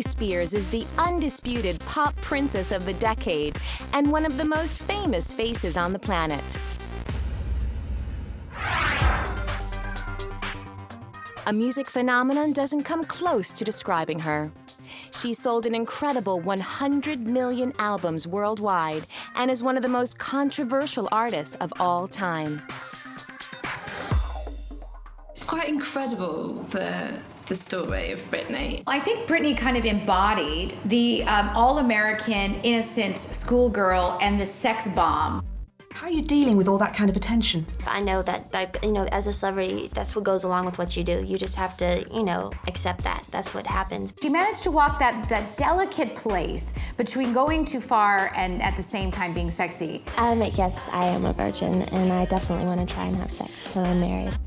Spears is the undisputed pop princess of the decade and one of the most famous faces on the planet. A music phenomenon doesn't come close to describing her. She sold an incredible 100 million albums worldwide and is one of the most controversial artists of all time. It's quite incredible, the story of Britney. I think Britney kind of embodied the all-American, innocent schoolgirl and the sex bomb. How are you dealing with all that kind of attention? I know that as a celebrity, that's what goes along with what you do. You just have to, accept that. That's what happens. She managed to walk that delicate place between going too far and at the same time being sexy. Yes, I am a virgin, and I definitely want to try and have sex when I'm married.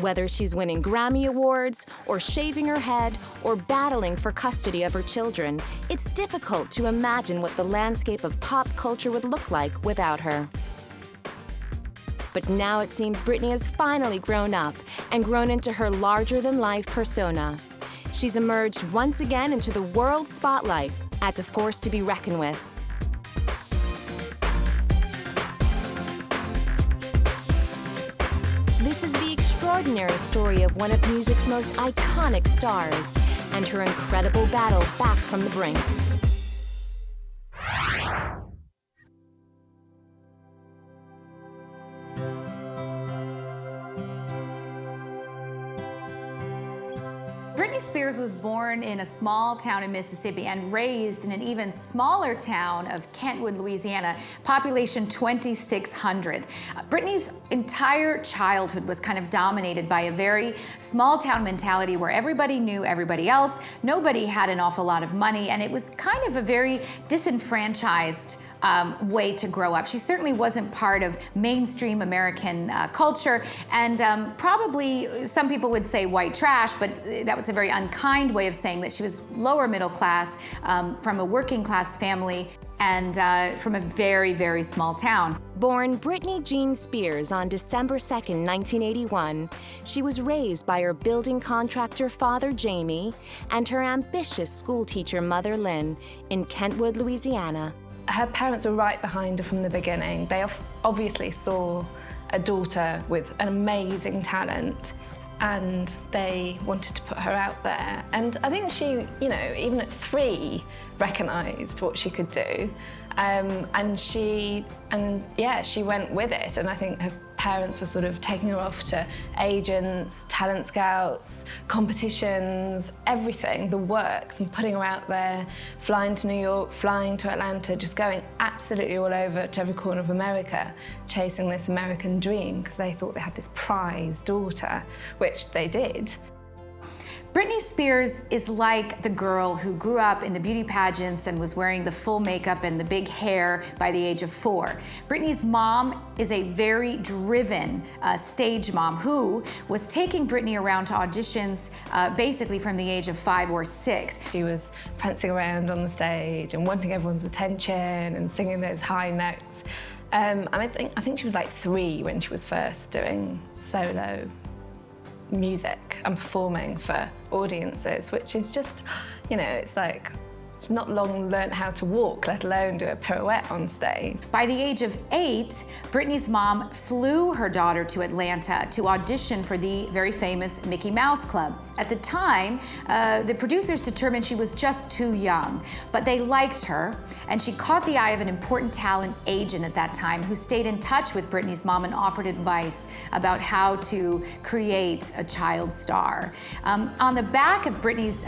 Whether she's winning Grammy Awards, or shaving her head, or battling for custody of her children, it's difficult to imagine what the landscape of pop culture would look like without her. But now it seems Britney has finally grown up and grown into her larger-than-life persona. She's emerged once again into the world spotlight as a force to be reckoned with. This is the extraordinary story of one of music's most iconic stars and her incredible battle back from the brink. Britney Spears was born in a small town in Mississippi and raised in an even smaller town of Kentwood, Louisiana, population 2,600. Britney's entire childhood was kind of dominated by a very small town mentality where everybody knew everybody else, nobody had an awful lot of money, and it was kind of a very disenfranchised way to grow up. She certainly wasn't part of mainstream American culture, and probably some people would say white trash, but that was a very unkind way of saying that she was lower middle class, from a working class family, and from a very, very small town. Born Britney Jean Spears on December 2nd, 1981, she was raised by her building contractor father Jamie and her ambitious schoolteacher mother Lynn in Kentwood, Louisiana. Her parents were right behind her from the beginning. They obviously saw a daughter with an amazing talent, and they wanted to put her out there. And I think she, even at 3, recognised what she could do. And she went with it. And I think her parents were sort of taking her off to agents, talent scouts, competitions, everything, the works, and putting her out there, flying to New York, flying to Atlanta, just going absolutely all over to every corner of America, chasing this American dream, because they thought they had this prize daughter, which they did. Britney Spears is like the girl who grew up in the beauty pageants and was wearing the full makeup and the big hair by the age of 4. Britney's mom is a very driven stage mom who was taking Britney around to auditions basically from the age of 5 or 6. She was prancing around on the stage and wanting everyone's attention and singing those high notes. I think she was like 3 when she was first doing solo music and performing for audiences, which is just, it's like, it's not long learnt how to walk, let alone do a pirouette on stage. By the age of 8, Britney's mom flew her daughter to Atlanta to audition for the very famous Mickey Mouse Club. At the time, the producers determined she was just too young, but they liked her, and she caught the eye of an important talent agent at that time who stayed in touch with Britney's mom and offered advice about how to create a child star. On the back of Britney's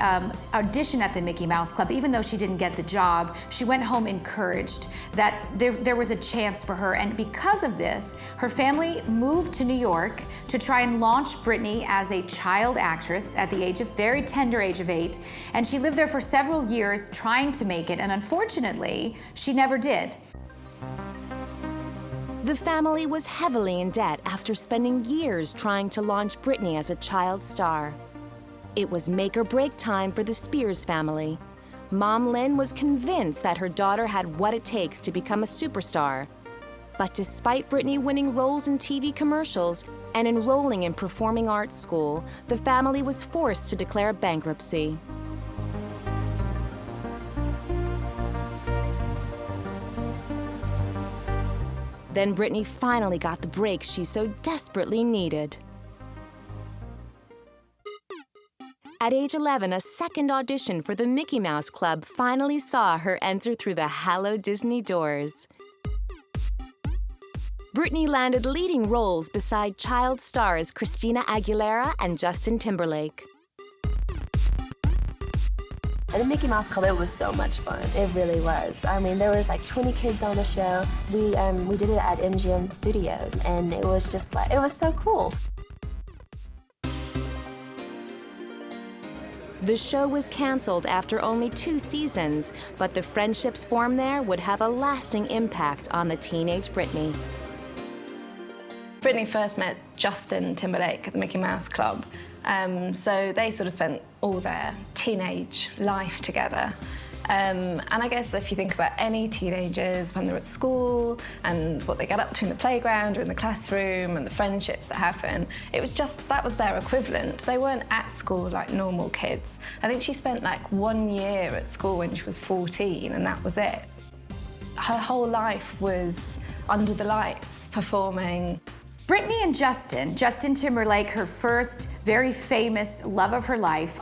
audition at the Mickey Mouse Club, even though she didn't get the job, she went home encouraged that there was a chance for her, and because of this, her family moved to New York to try and launch Britney as a child actress at the very tender age of 8, and she lived there for several years trying to make it, and unfortunately, she never did. The family was heavily in debt after spending years trying to launch Britney as a child star. It was make or break time for the Spears family. Mom Lynn was convinced that her daughter had what it takes to become a superstar. But despite Britney winning roles in TV commercials and enrolling in performing arts school, the family was forced to declare bankruptcy. Then Britney finally got the break she so desperately needed. At age 11, a second audition for the Mickey Mouse Club finally saw her enter through the hallowed Disney doors. Britney landed leading roles beside child stars Christina Aguilera and Justin Timberlake. At the Mickey Mouse Club, it was so much fun. It really was. I mean, there was like 20 kids on the show. We did it at MGM Studios, and it was just like, it was so cool. The show was canceled after only 2 seasons, but the friendships formed there would have a lasting impact on the teenage Britney. Britney first met Justin Timberlake at the Mickey Mouse Club. So they sort of spent all their teenage life together. And I guess if you think about any teenagers when they're at school and what they get up to in the playground or in the classroom and the friendships that happen, it was just, that was their equivalent. They weren't at school like normal kids. I think she spent like 1 year at school when she was 14 and that was it. Her whole life was under the lights, performing. Britney and Justin Timberlake, her first very famous love of her life,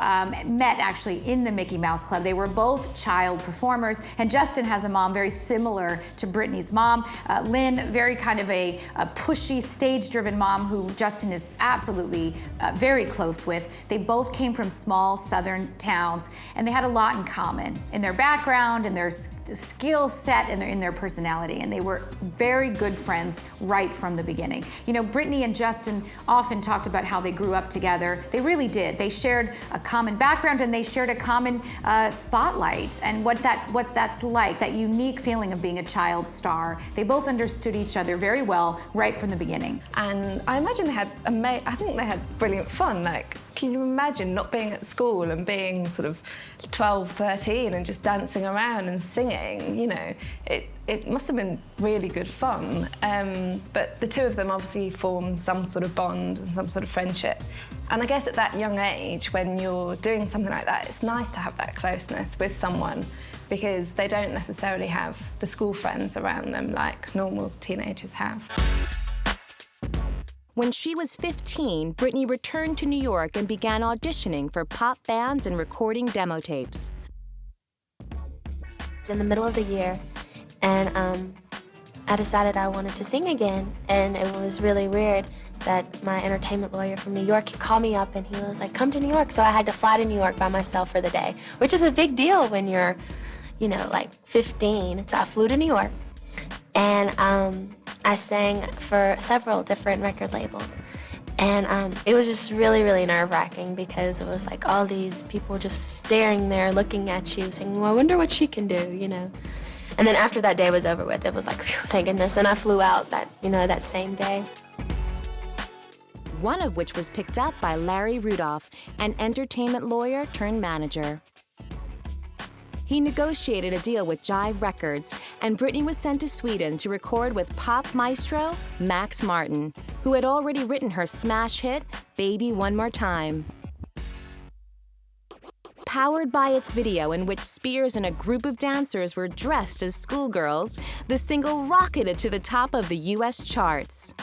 met actually in the Mickey Mouse Club. They were both child performers, and Justin has a mom very similar to Britney's mom. Lynn, very kind of a pushy, stage-driven mom who Justin is absolutely very close with. They both came from small southern towns, and they had a lot in common in their background, in their skill set, and in their personality, and they were very good friends right from the beginning. You know, Britney and Justin often talked about how they grew up together. They really did. They shared a common background and they shared a common spotlight and what that's like, that unique feeling of being a child star. They both understood each other very well right from the beginning. And I imagine they had, I think they had brilliant fun. Like, can you imagine not being at school and being sort of 12, 13 and just dancing around and singing? You know, it must have been really good fun. But the two of them obviously formed some sort of bond and some sort of friendship. And I guess at that young age, when you're doing something like that, it's nice to have that closeness with someone because they don't necessarily have the school friends around them like normal teenagers have. When she was 15, Britney returned to New York and began auditioning for pop bands and recording demo tapes. It was in the middle of the year, and I decided I wanted to sing again, and it was really weird that my entertainment lawyer from New York called me up and he was like, come to New York. So I had to fly to New York by myself for the day, which is a big deal when you're, you know, like 15. So I flew to New York and I sang for several different record labels. And it was just really, really nerve-wracking because it was like all these people just staring there, looking at you, saying, well, I wonder what she can do, you know. And then after that day was over with, it was like, whew, thank goodness. And I flew out that same day. One of which was picked up by Larry Rudolph, an entertainment lawyer turned manager. He negotiated a deal with Jive Records, and Britney was sent to Sweden to record with pop maestro Max Martin, who had already written her smash hit, Baby One More Time. Powered by its video in which Spears and a group of dancers were dressed as schoolgirls, the single rocketed to the top of the US charts.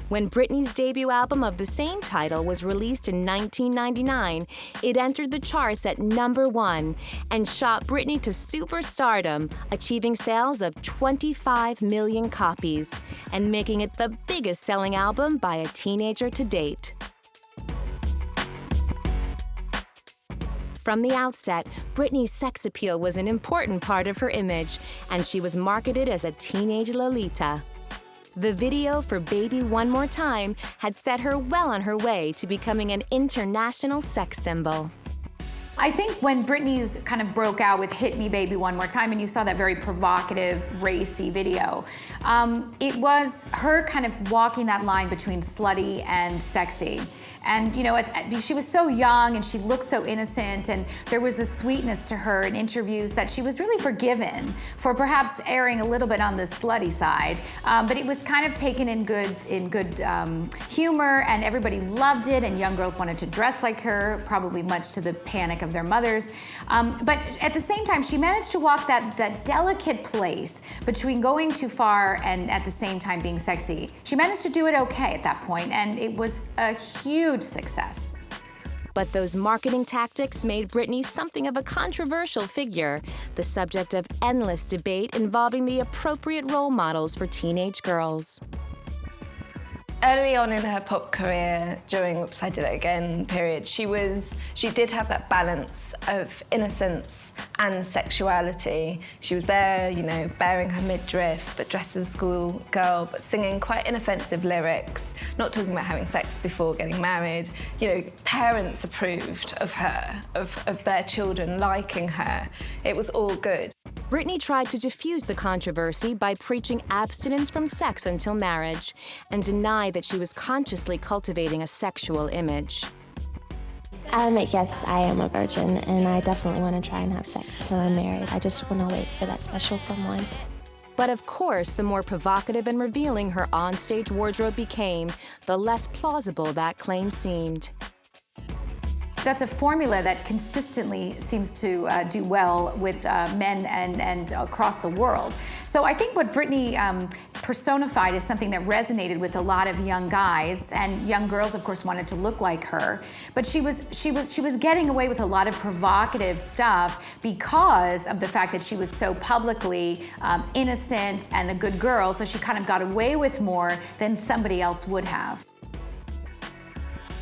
When Britney's debut album of the same title was released in 1999, it entered the charts at #1 and shot Britney to superstardom, achieving sales of 25 million copies and making it the biggest selling album by a teenager to date. From the outset, Britney's sex appeal was an important part of her image, and she was marketed as a teenage Lolita. The video for Baby One More Time had set her well on her way to becoming an international sex symbol. I think when Britney's kind of broke out with Hit Me Baby One More Time, and you saw that very provocative, racy video, it was her kind of walking that line between slutty and sexy. And she was so young and she looked so innocent, and there was a sweetness to her in interviews that she was really forgiven for perhaps erring a little bit on the slutty side. But it was kind of taken in good humor, and everybody loved it, and young girls wanted to dress like her, probably much to the panic of their mothers. But at the same time, she managed to walk that delicate place between going too far and at the same time being sexy. She managed to do it okay at that point, and it was a huge success. But those marketing tactics made Britney something of a controversial figure, the subject of endless debate involving the appropriate role models for teenage girls. Early on in her pop career, during Oops, I Did It Again period, she did have that balance of innocence and sexuality. She was there, bearing her midriff, but dressed as a school girl, but singing quite inoffensive lyrics, not talking about having sex before getting married. Parents approved of her, of their children liking her. It was all good. Britney tried to diffuse the controversy by preaching abstinence from sex until marriage and denied that she was consciously cultivating a sexual image. I'll admit, yes, I am a virgin, and I definitely want to try and have sex till I'm married. I just want to wait for that special someone. But of course, the more provocative and revealing her onstage wardrobe became, the less plausible that claim seemed. That's a formula that consistently seems to do well with men and across the world. So I think what Britney personified is something that resonated with a lot of young guys, and young girls, of course, wanted to look like her. But she was getting away with a lot of provocative stuff because of the fact that she was so publicly innocent and a good girl. So she kind of got away with more than somebody else would have.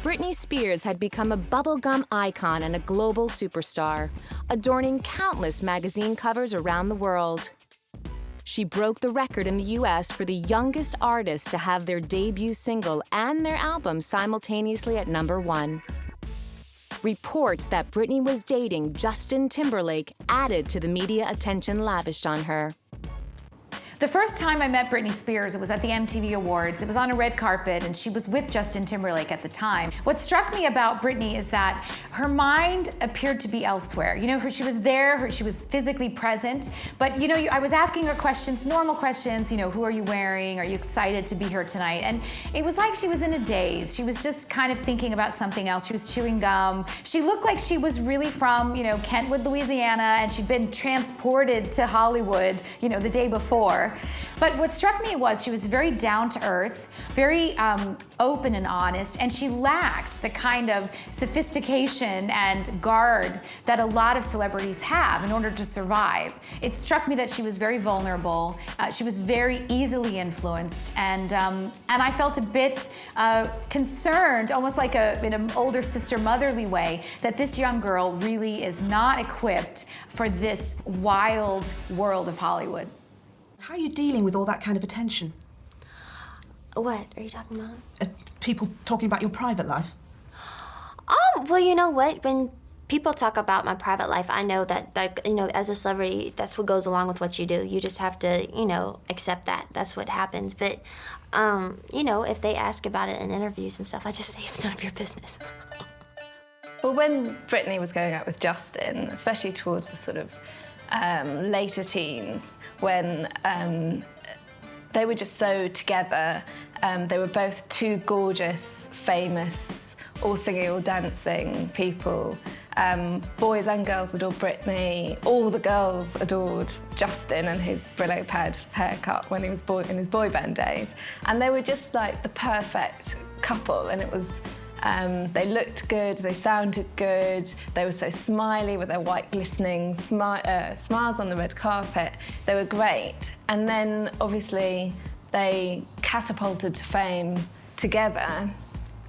Britney Spears had become a bubblegum icon and a global superstar, adorning countless magazine covers around the world. She broke the record in the US for the youngest artist to have their debut single and their album simultaneously at #1. Reports that Britney was dating Justin Timberlake added to the media attention lavished on her. The first time I met Britney Spears, it was at the MTV Awards. It was on a red carpet, and she was with Justin Timberlake at the time. What struck me about Britney is that her mind appeared to be elsewhere. She was there, she was physically present, but I was asking her questions, normal questions, who are you wearing? Are you excited to be here tonight? And it was like she was in a daze. She was just kind of thinking about something else. She was chewing gum. She looked like she was really from, Kentwood, Louisiana, and she'd been transported to Hollywood, the day before. But what struck me was she was very down to earth, very open and honest, and she lacked the kind of sophistication and guard that a lot of celebrities have in order to survive. It struck me that she was very vulnerable. She was very easily influenced, and I felt a bit concerned, almost like in an older sister motherly way, that this young girl really is not equipped for this wild world of Hollywood. How are you dealing with all that kind of attention? What are you talking about? People talking about your private life? Well, you know what? When people talk about my private life, I know that as a celebrity, that's what goes along with what you do. You just have to, accept that. That's what happens. But, if they ask about it in interviews and stuff, I just say it's none of your business. Well, when Britney was going out with Justin, especially towards the sort of later teens, when they were just so together. They were both two gorgeous, famous, all singing, all dancing people. Boys and girls adored Britney. All the girls adored Justin and his Brillo pad haircut when he was in his boy band days. And they were just like the perfect couple, and it was they looked good, they sounded good, they were so smiley with their white glistening smiles on the red carpet. They were great. And then obviously they catapulted to fame together.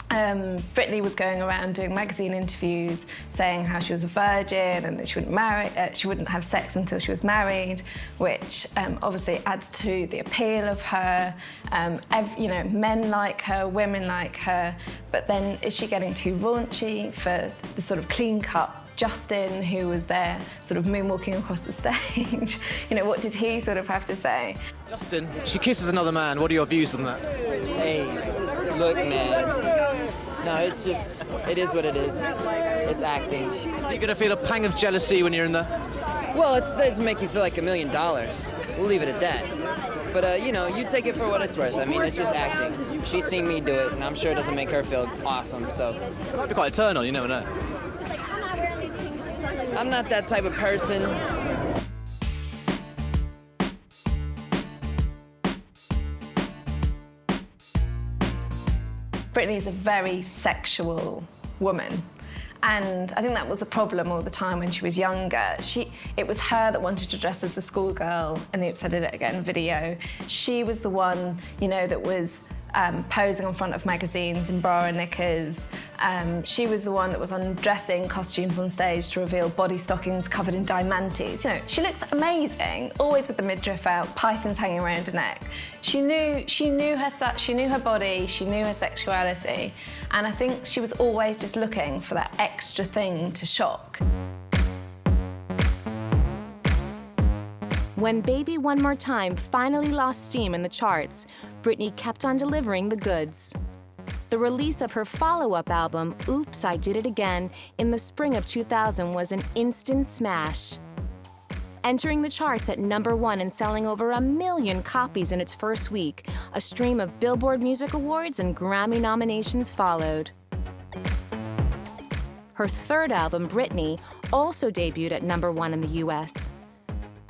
Britney was going around doing magazine interviews saying how she was a virgin and that she wouldn't have sex until she was married, which obviously adds to the appeal of her. Men like her, women like her, but then is she getting too raunchy for the sort of clean-cut Justin, who was there sort of moonwalking across the stage? What did he sort of have to say? Justin, she kisses another man. What are your views on that? Hey, look, man. No, it's just, it is what it is. It's acting. You're gonna feel a pang of jealousy when you're in there? Well, it does make you feel like $1 million. We'll leave it at that. But, you know, you take it for what it's worth. I mean, it's just acting. She's seen me do it, and I'm sure it doesn't make her feel awesome, so. It might be quite a turn on, you never know. I'm not that type of person. Britney's a very sexual woman. And I think that was the problem all the time when she was younger. It was her that wanted to dress as a schoolgirl in the Oops, I Did It Again video. She was the one, you know, that was posing in front of magazines in bra and knickers. She was the one that was undressing costumes on stage to reveal body stockings covered in diamantes. You know, she looks amazing, always with the midriff out, pythons hanging around her neck. She knew her body, she knew her sexuality, and I think she was always just looking for that extra thing to shock. When Baby One More Time finally lost steam in the charts, Britney kept on delivering the goods. The release of her follow-up album, Oops, I Did It Again, in the spring of 2000 was an instant smash. Entering the charts at #1 and selling over 1 million copies in its first week, a stream of Billboard Music Awards and Grammy nominations followed. Her third album, Britney, also debuted at #1 in the US.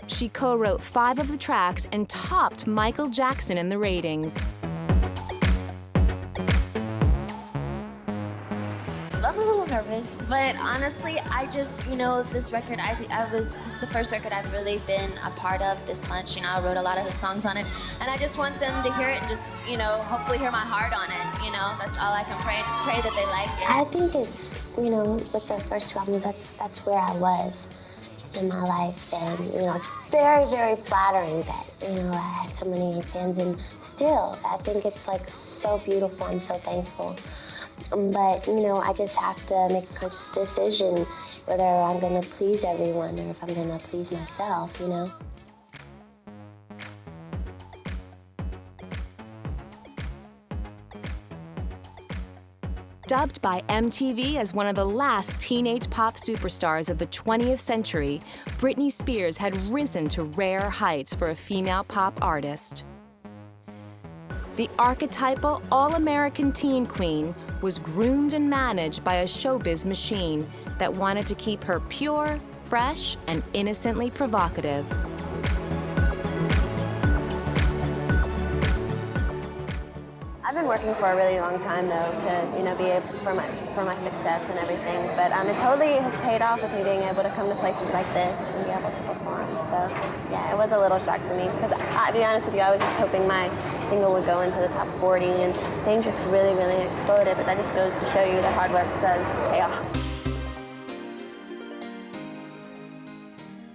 She co-wrote 5 of the tracks and topped Michael Jackson in the ratings. I'm a little nervous, but honestly, I just, you know, this record, this is the first record I've really been a part of this much. You know, I wrote a lot of the songs on it, and I just want them to hear it and just, you know, hopefully hear my heart on it. You know, that's all I can pray. Just pray that they like it. I think it's, you know, with the first 2 albums, that's where I was in my life, and you know, it's very, very flattering that, you know, I had so many young fans, and still, I think it's like so beautiful. I'm so thankful. But, you know, I just have to make a conscious decision whether I'm gonna please everyone or if I'm gonna please myself, you know? Dubbed by MTV as one of the last teenage pop superstars of the 20th century, Britney Spears had risen to rare heights for a female pop artist. The archetypal all-American teen queen was groomed and managed by a showbiz machine that wanted to keep her pure, fresh, and innocently provocative. I've been working for a really long time, though, to, you know, for my success and everything. But it totally has paid off with me being able to come to places like this and be able to perform. So, yeah, it was a little shock to me because, to be honest with you, I was just hoping my single would go into the top 40, and things just really, really exploded. But that just goes to show you that hard work does pay off.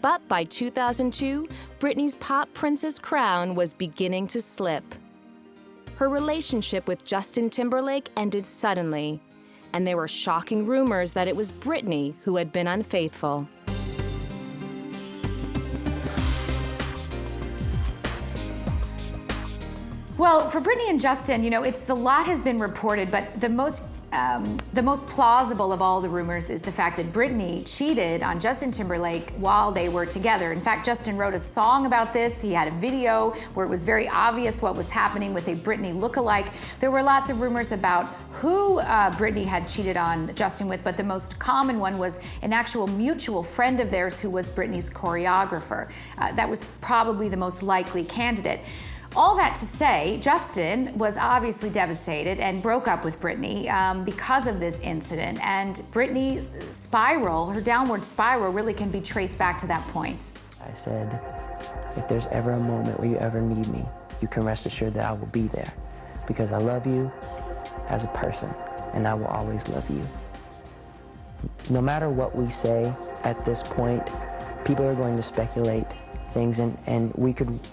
But by 2002, Britney's pop princess crown was beginning to slip. Her relationship with Justin Timberlake ended suddenly, and there were shocking rumors that it was Britney who had been unfaithful. Well, for Britney and Justin, you know, a lot has been reported, but the most plausible of all the rumors is the fact that Britney cheated on Justin Timberlake while they were together. In fact, Justin wrote a song about this. He had a video where it was very obvious what was happening with a Britney lookalike. There were lots of rumors about who Britney had cheated on Justin with, but the most common one was an actual mutual friend of theirs who was Britney's choreographer. That was probably the most likely candidate. All that to say, Justin was obviously devastated and broke up with Britney because of this incident. And Britney's spiral, her downward spiral, really can be traced back to that point. I said, if there's ever a moment where you ever need me, you can rest assured that I will be there because I love you as a person and I will always love you. No matter what we say at this point, people are going to speculate things, and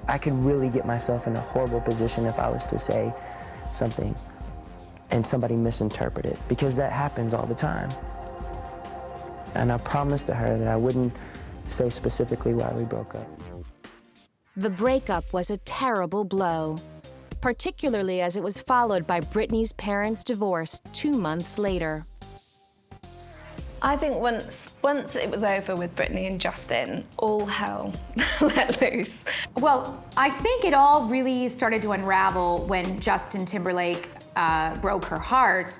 I could really get myself in a horrible position if I was to say something and somebody misinterpret it, because that happens all the time. And I promised to her that I wouldn't say specifically why we broke up. The breakup was a terrible blow. particularly as it was followed by Britney's parents' divorce 2 months later. I think once it was over with Britney and Justin, all hell let loose. Well, I think it all really started to unravel when Justin Timberlake broke her heart.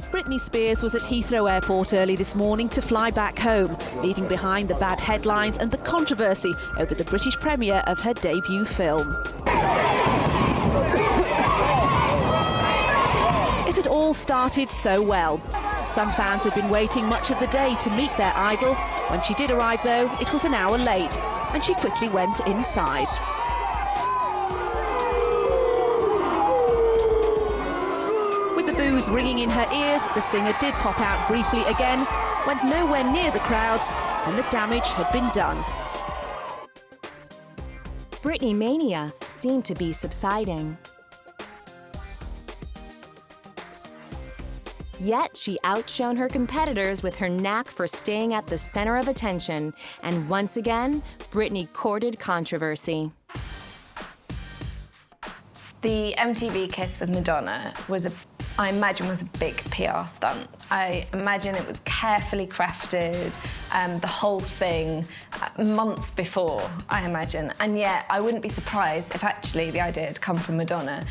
Britney Spears was at Heathrow Airport early this morning to fly back home, leaving behind the bad headlines and the controversy over the British premiere of her debut film. It had all started so well. Some fans had been waiting much of the day to meet their idol. When she did arrive, though, it was an hour late, and she quickly went inside. With the boos ringing in her ears, the singer did pop out briefly again, went nowhere near the crowds, and the damage had been done. Britney mania seemed to be subsiding. Yet she outshone her competitors with her knack for staying at the center of attention, and once again, Britney courted controversy. The MTV kiss with Madonna I imagine was a big PR stunt. I imagine it was carefully crafted, the whole thing, months before, I imagine. And yet, I wouldn't be surprised if actually the idea had come from Madonna.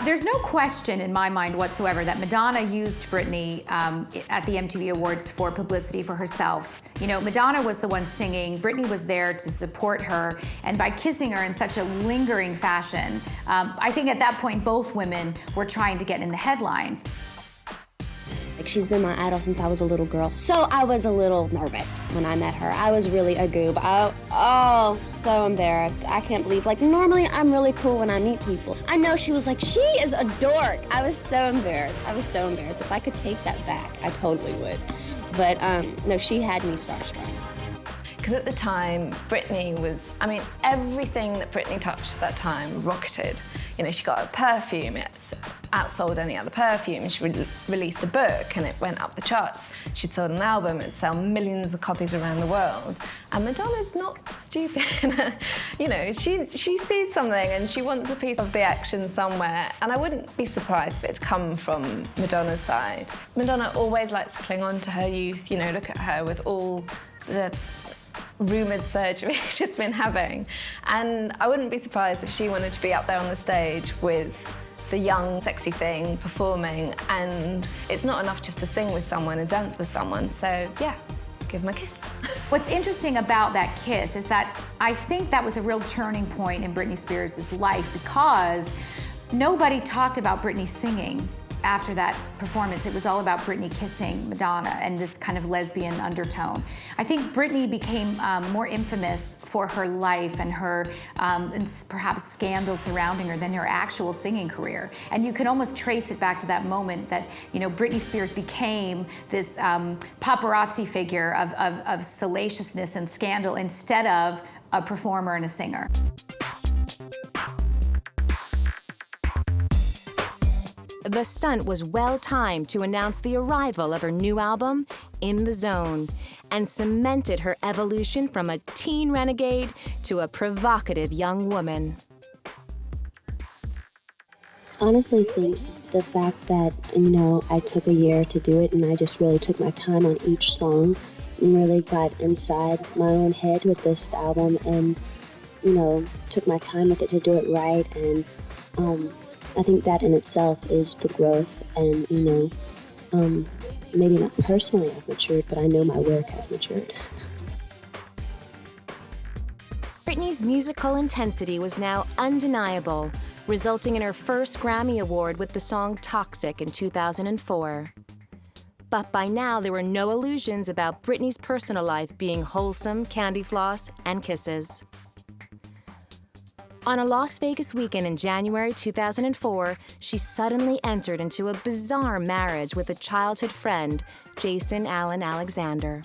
There's no question in my mind whatsoever that Madonna used Britney at the MTV Awards for publicity for herself. You know, Madonna was the one singing, Britney was there to support her, and by kissing her in such a lingering fashion, I think at that point both women were trying to get in the headlines. Like, she's been my idol since I was a little girl, so I was a little nervous when I met her. I was really a goob. Oh, so embarrassed. I can't believe, like, normally I'm really cool when I meet people. I know she was like, she is a dork. I was so embarrassed. If I could take that back, I totally would. But no, she had me starstruck. Because at the time, Britney was, I mean, everything that Britney touched at that time rocketed. You know, she got a perfume, it outsold any other perfume. She released a book and it went up the charts. She'd sold an album, it'd sell millions of copies around the world. And Madonna's not stupid. You know, she sees something and she wants a piece of the action somewhere. And I wouldn't be surprised if it had come from Madonna's side. Madonna always likes to cling on to her youth. You know, look at her with all the rumoured surgery she's been having. And I wouldn't be surprised if she wanted to be up there on the stage with the young, sexy thing performing, and it's not enough just to sing with someone and dance with someone, so yeah, give them a kiss. What's interesting about that kiss is that I think that was a real turning point in Britney Spears' life, because nobody talked about Britney singing after that performance. It was all about Britney kissing Madonna and this kind of lesbian undertone. I think Britney became more infamous for her life and her and perhaps scandal surrounding her than her actual singing career. And you can almost trace it back to that moment that, you know, Britney Spears became this paparazzi figure of salaciousness and scandal instead of a performer and a singer. The stunt was well-timed to announce the arrival of her new album, In the Zone, and cemented her evolution from a teen renegade to a provocative young woman. Honestly, think the fact that, you know, I took a year to do it and I just really took my time on each song and really got inside my own head with this album and, you know, took my time with it to do it right. And I think that in itself is the growth, and, you know, maybe not personally I've matured, but I know my work has matured. Britney's musical intensity was now undeniable, resulting in her first Grammy Award with the song Toxic in 2004. But by now, there were no illusions about Britney's personal life being wholesome, candy floss, and kisses. On a Las Vegas weekend in January 2004, she suddenly entered into a bizarre marriage with a childhood friend, Jason Allen Alexander.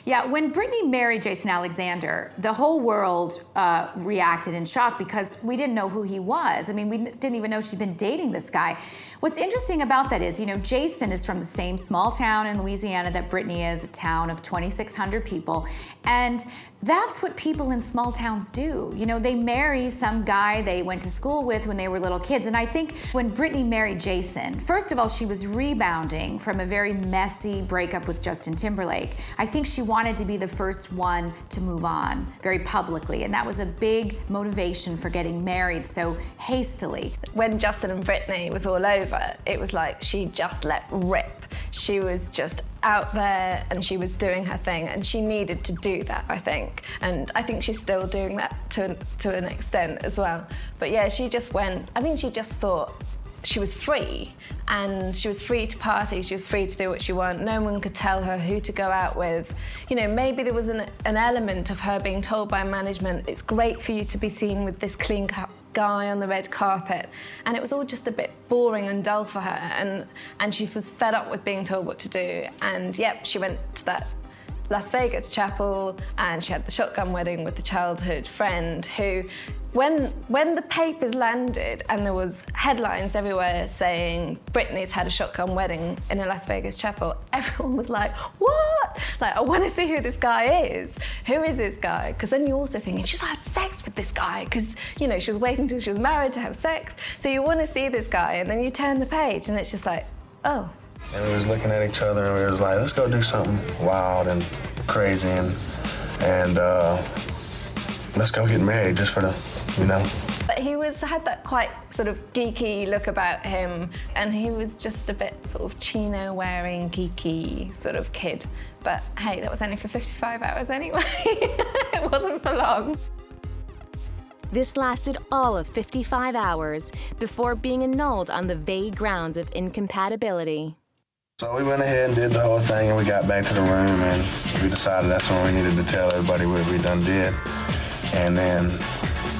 Yeah, when Britney married Jason Alexander, the whole world reacted in shock because we didn't know who he was. I mean, we didn't even know she'd been dating this guy. What's interesting about that is, Jason is from the same small town in Louisiana that Britney is, a town of 2,600 people. And that's what people in small towns do. They marry some guy they went to school with when they were little kids. And I think when Britney married Jason, first of all, she was rebounding from a very messy breakup with Justin Timberlake. I think she wanted to be the first one to move on very publicly. And that was a big motivation for getting married so hastily. When Justin and Britney was all over, it was like she just let rip. She was just out there and she was doing her thing, and she needed to do that, I think. And I think she's still doing that to an extent as well. But yeah, she just went, I think she just thought she was free, and she was free to party, she was free to do what she wanted. No one could tell her who to go out with. Maybe there was an element of her being told by management, it's great for you to be seen with this clean-cut guy on the red carpet, and it was all just a bit boring and dull for her, and she was fed up with being told what to do. And yep, she went to that Las Vegas chapel, and she had the shotgun wedding with the childhood friend who, when the papers landed and there was headlines everywhere saying Britney's had a shotgun wedding in a Las Vegas chapel, everyone was like, what? Like, I want to see who this guy is. Who is this guy? Because then you're also thinking, she's had sex with this guy, because, she was waiting until she was married to have sex. So you want to see this guy, and then you turn the page and it's just like, oh. And we was looking at each other and we was like, let's go do something wild and crazy and let's go get married just for the, But he had that quite sort of geeky look about him, and he was just a bit sort of chino-wearing, geeky sort of kid. But hey, that was only for 55 hours anyway. It wasn't for long. This lasted all of 55 hours before being annulled on the vague grounds of incompatibility. So we went ahead and did the whole thing, and we got back to the room, and we decided that's when we needed to tell everybody what we done did. And then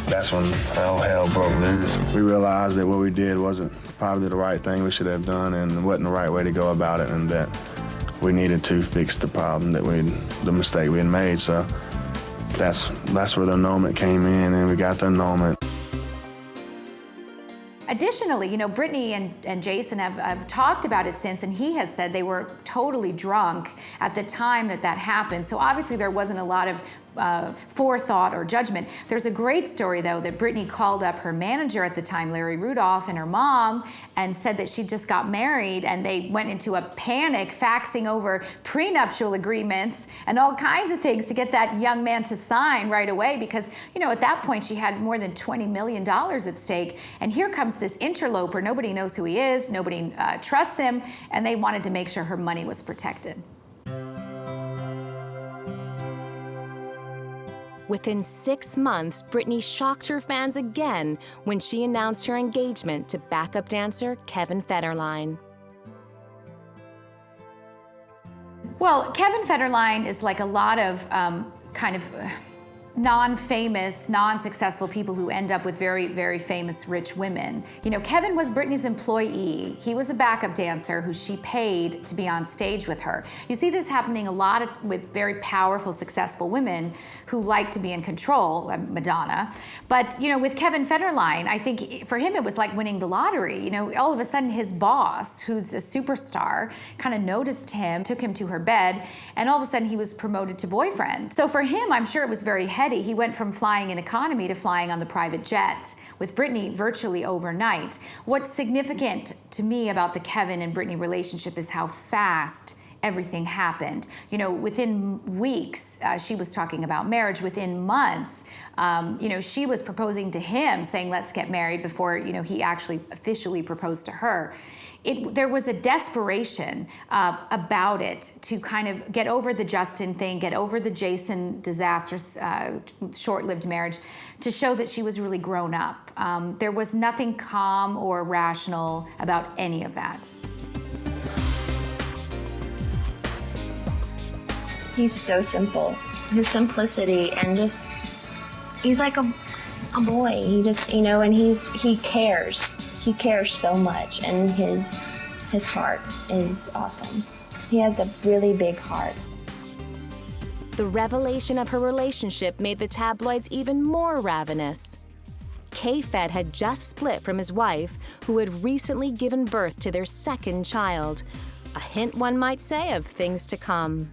that's when all hell broke loose. We realized that what we did wasn't probably the right thing we should have done, and wasn't the right way to go about it, and that we needed to fix the problem the mistake we had made. So that's where the annulment came in, and we got the annulment. Additionally, Britney and Jason have talked about it since, and he has said they were totally drunk at the time that happened. So obviously there wasn't a lot of forethought or judgment. There's a great story, though, that Britney called up her manager at the time, Larry Rudolph, and her mom, and said that she just got married, and they went into a panic, faxing over prenuptial agreements and all kinds of things to get that young man to sign right away, because, at that point she had more than $20 million at stake. And here comes this interloper. Nobody knows who he is, nobody trusts him, and they wanted to make sure her money was protected. Within 6 months, Britney shocked her fans again when she announced her engagement to backup dancer Kevin Federline. Well, Kevin Federline is like a lot of non-famous, non-successful people who end up with very, very famous rich women. Kevin was Britney's employee. He was a backup dancer who she paid to be on stage with her. You see this happening a lot with very powerful, successful women who like to be in control, like Madonna. But, with Kevin Federline, I think for him it was like winning the lottery. All of a sudden his boss, who's a superstar, kind of noticed him, took him to her bed, and all of a sudden he was promoted to boyfriend. So for him, I'm sure it was very heady. He went from flying in economy to flying on the private jet with Britney virtually overnight. What's significant to me about the Kevin and Britney relationship is how fast everything happened. Within weeks, she was talking about marriage. Within months, she was proposing to him, saying, let's get married, before, he actually officially proposed to her. There was a desperation about it to kind of get over the Justin thing, get over the Jason disastrous, short-lived marriage, to show that she was really grown up. There was nothing calm or rational about any of that. He's so simple. His simplicity, and just, he's like a boy. He just, and he cares. He cares so much, and his heart is awesome. He has a really big heart. The revelation of her relationship made the tabloids even more ravenous. K-Fed had just split from his wife, who had recently given birth to their second child. A hint, one might say, of things to come.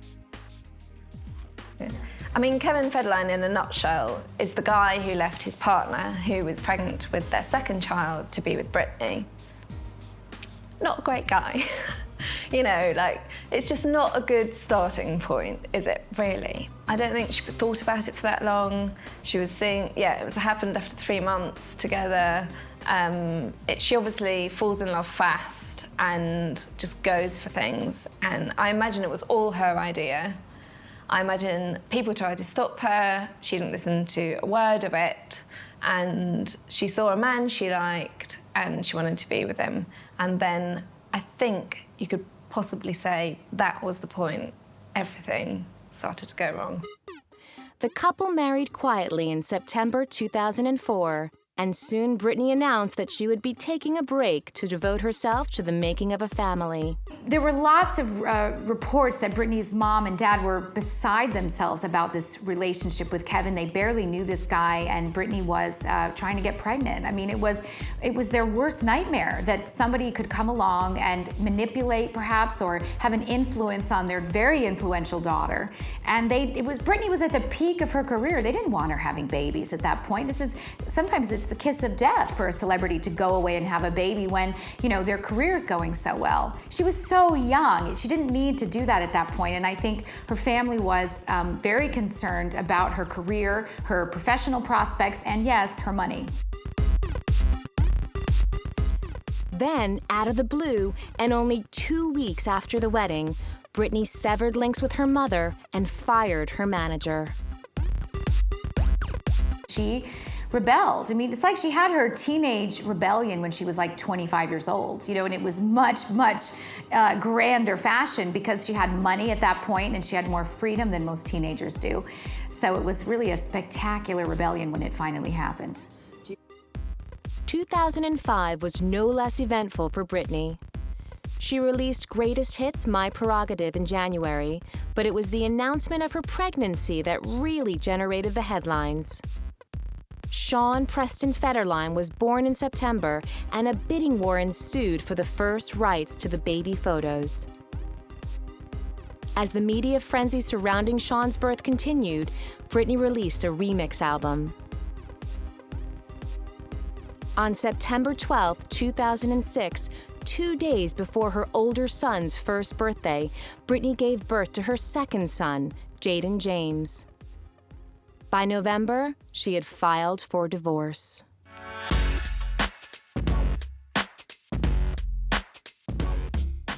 I mean, Kevin Federline, in a nutshell, is the guy who left his partner, who was pregnant with their second child, to be with Britney. Not a great guy. You know, like, it's just not a good starting point, is it, really? I don't think she thought about it for that long. She was seeing, it happened after 3 months together. She obviously falls in love fast and just goes for things. And I imagine it was all her idea. I imagine people tried to stop her. She didn't listen to a word of it. And she saw a man she liked and she wanted to be with him. And then I think you could possibly say that was the point. Everything started to go wrong. The couple married quietly in September 2004, and soon Britney announced that she would be taking a break to devote herself to the making of a family. There were lots of reports that Britney's mom and dad were beside themselves about this relationship with Kevin. They barely knew this guy, and Britney was trying to get pregnant. I mean, it was their worst nightmare that somebody could come along and manipulate, perhaps, or have an influence on their very influential daughter. And Britney was at the peak of her career. They didn't want her having babies at that point. Sometimes it's the kiss of death for a celebrity to go away and have a baby when, you know, their career's going so well. She was so young. She didn't need to do that at that point. And I think her family was very concerned about her career, her professional prospects, and yes, her money. Then, out of the blue, and only 2 weeks after the wedding, Britney severed links with her mother and fired her manager. She rebelled. I mean, it's like she had her teenage rebellion when she was like 25 years old, you know, and it was much, much grander fashion because she had money at that point and she had more freedom than most teenagers do. So it was really a spectacular rebellion when it finally happened. 2005 was no less eventful for Britney. She released Greatest Hits, My Prerogative in January, but it was the announcement of her pregnancy that really generated the headlines. Sean Preston Federline was born in September, and a bidding war ensued for the first rights to the baby photos. As the media frenzy surrounding Sean's birth continued, Britney released a remix album. On September 12, 2006, 2 days before her older son's first birthday, Britney gave birth to her second son, Jaden James. By November, she had filed for divorce.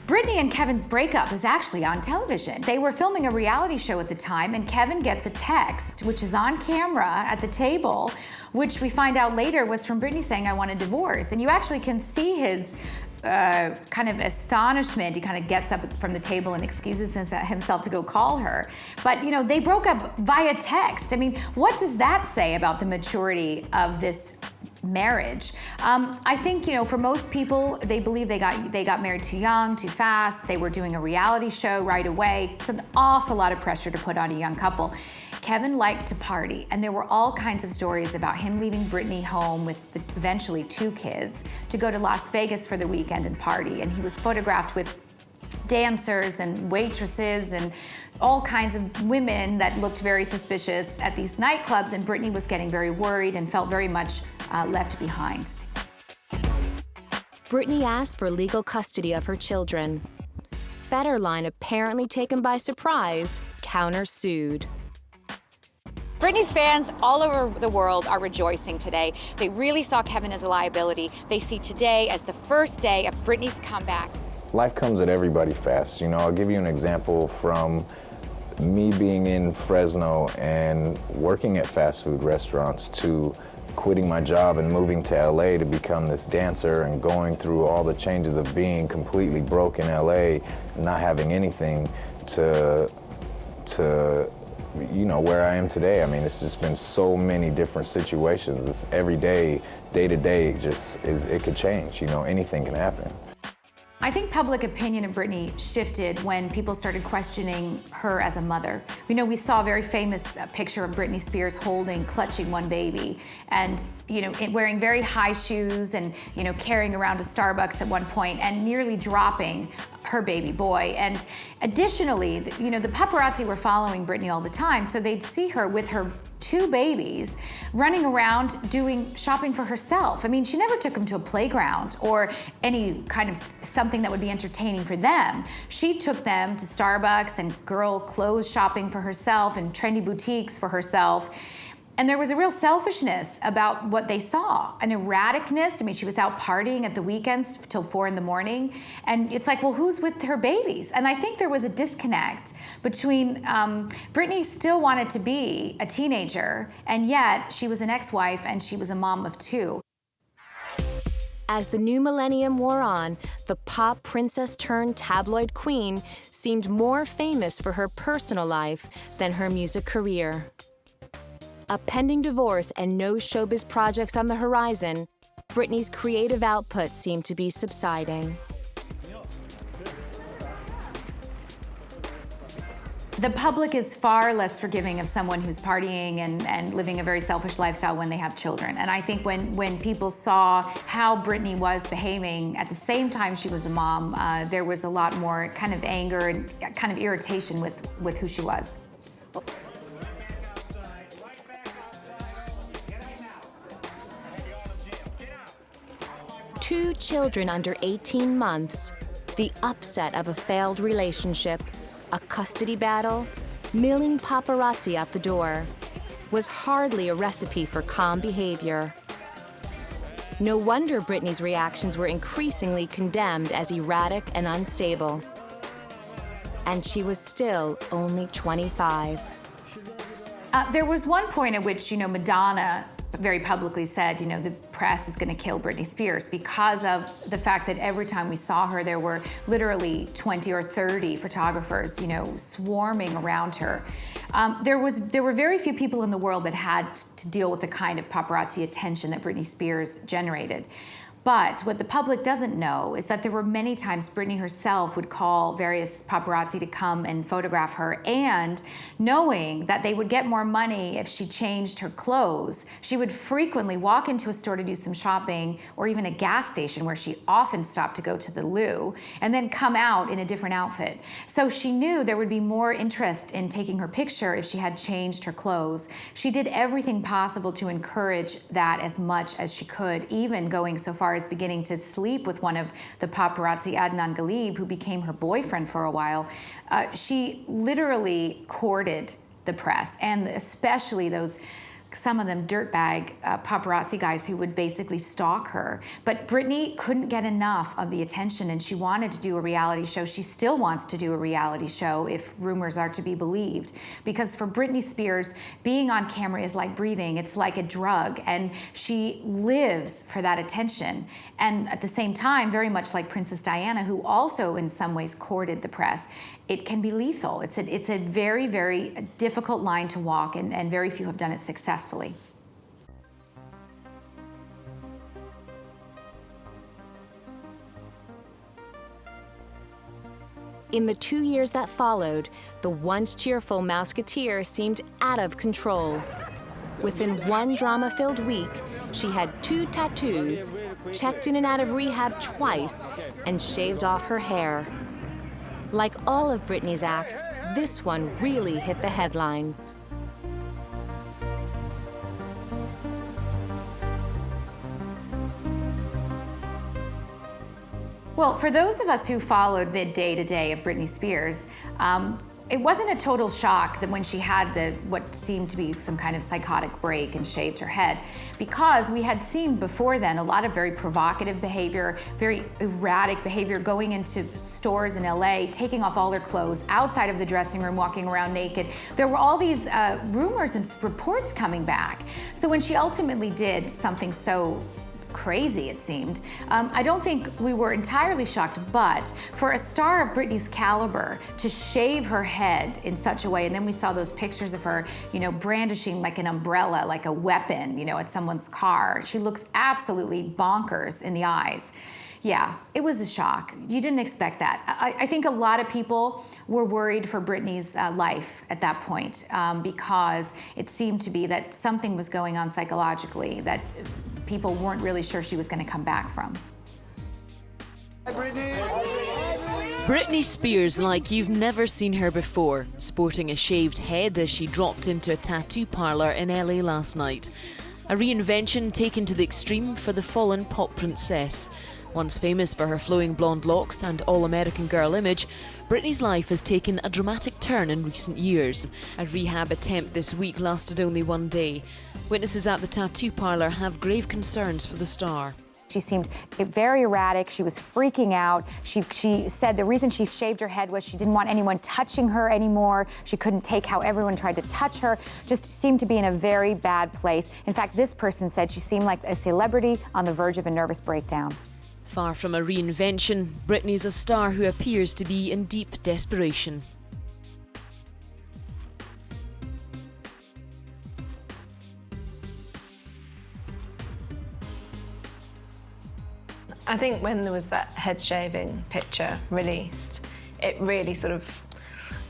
Britney and Kevin's breakup was actually on television. They were filming a reality show at the time, and Kevin gets a text, which is on camera at the table, which we find out later was from Britney saying, "I want a divorce." And you actually can see his kind of astonishment. He kind of gets up from the table and excuses himself to go call her. But, you know, they broke up via text. I mean, what does that say about the maturity of this marriage? I think, you know, for most people, they believe they got married too young, too fast. They were doing a reality show right away. It's an awful lot of pressure to put on a young couple. Kevin liked to party, and there were all kinds of stories about him leaving Britney home with eventually 2 kids to go to Las Vegas for the weekend and party. And he was photographed with dancers and waitresses and all kinds of women that looked very suspicious at these nightclubs, and Britney was getting very worried and felt very much left behind. Britney asked for legal custody of her children. Federline, apparently taken by surprise, countersued. Britney's fans all over the world are rejoicing today. They really saw Kevin as a liability. They see today as the first day of Britney's comeback. Life comes at everybody fast. You know, I'll give you an example from me being in Fresno and working at fast food restaurants to quitting my job and moving to LA to become this dancer and going through all the changes of being completely broke in LA, not having anything to you know, where I am today. I mean, it's just been so many different situations. It's every day, day to day, it could change. You know, anything can happen. I think public opinion of Britney shifted when people started questioning her as a mother. You know, we saw a very famous picture of Britney Spears clutching one baby, and wearing very high shoes, and carrying around a Starbucks at one point, and nearly dropping her baby boy. And additionally, the paparazzi were following Britney all the time, so they'd see her with her 2 babies running around doing shopping for herself. I mean, she never took them to a playground or any kind of something that would be entertaining for them. She took them to Starbucks and girl clothes shopping for herself and trendy boutiques for herself. And there was a real selfishness about what they saw, an erraticness. I mean, she was out partying at the weekends till 4 in the morning. And it's like, well, who's with her babies? And I think there was a disconnect between Britney still wanted to be a teenager, and yet she was an ex-wife and she was a mom of 2. As the new millennium wore on, the pop princess turned tabloid queen seemed more famous for her personal life than her music career. A pending divorce and no showbiz projects on the horizon, Britney's creative output seemed to be subsiding. The public is far less forgiving of someone who's partying and living a very selfish lifestyle when they have children. And I think when people saw how Britney was behaving at the same time she was a mom, there was a lot more kind of anger and kind of irritation with who she was. 2 children under 18 months, the upset of a failed relationship, a custody battle, milling paparazzi out the door, was hardly a recipe for calm behavior. No wonder Britney's reactions were increasingly condemned as erratic and unstable. And she was still only 25. There was one point at which, Madonna very publicly said, the press is going to kill Britney Spears because of the fact that every time we saw her, there were literally 20 or 30 photographers, swarming around her. There were very few people in the world that had to deal with the kind of paparazzi attention that Britney Spears generated. But what the public doesn't know is that there were many times Britney herself would call various paparazzi to come and photograph her, and knowing that they would get more money if she changed her clothes, she would frequently walk into a store to do some shopping, or even a gas station where she often stopped to go to the loo, and then come out in a different outfit. So she knew there would be more interest in taking her picture if she had changed her clothes. She did everything possible to encourage that as much as she could, even going so far as beginning to sleep with one of the paparazzi, Adnan Ghalib, who became her boyfriend for a while. She literally courted the press, and especially some of them dirtbag paparazzi guys who would basically stalk her. But Britney couldn't get enough of the attention, and she wanted to do a reality show. She still wants to do a reality show, if rumors are to be believed. Because for Britney Spears, being on camera is like breathing. It's like a drug, and she lives for that attention. And at the same time, very much like Princess Diana, who also in some ways courted the press, it can be lethal. It's a very, very difficult line to walk, and very few have done it successfully. In the 2 years that followed, the once cheerful Mouseketeer seemed out of control. Within one drama-filled week, she had 2 tattoos, checked in and out of rehab twice, and shaved off her hair. Like all of Britney's acts, this one really hit the headlines. Well, for those of us who followed the day-to-day of Britney Spears, it wasn't a total shock that when she had what seemed to be some kind of psychotic break and shaved her head, because we had seen before then a lot of very provocative behavior, very erratic behavior, going into stores in LA, taking off all her clothes, outside of the dressing room, walking around naked. There were all these rumors and reports coming back. So when she ultimately did something so crazy, it seemed, I don't think we were entirely shocked, but for a star of Britney's caliber to shave her head in such a way, and then we saw those pictures of her, brandishing like an umbrella, like a weapon, at someone's car. She looks absolutely bonkers in the eyes. Yeah, it was a shock. You didn't expect that. I think a lot of people were worried for Britney's life at that point because it seemed to be that something was going on psychologically that people weren't really sure she was going to come back from. Hi, Britney Spears like you've never seen her before, sporting a shaved head as she dropped into a tattoo parlour in LA last night. A reinvention taken to the extreme for the fallen pop princess. Once famous for her flowing blonde locks and all-American girl image, Britney's life has taken a dramatic turn in recent years. A rehab attempt this week lasted only one day. Witnesses at the tattoo parlour have grave concerns for the star. She seemed very erratic. She was freaking out. She said the reason she shaved her head was she didn't want anyone touching her anymore. She couldn't take how everyone tried to touch her. Just seemed to be in a very bad place. In fact, this person said she seemed like a celebrity on the verge of a nervous breakdown. Far from a reinvention, Britney's a star who appears to be in deep desperation. I think when there was that head shaving picture released, it really sort of,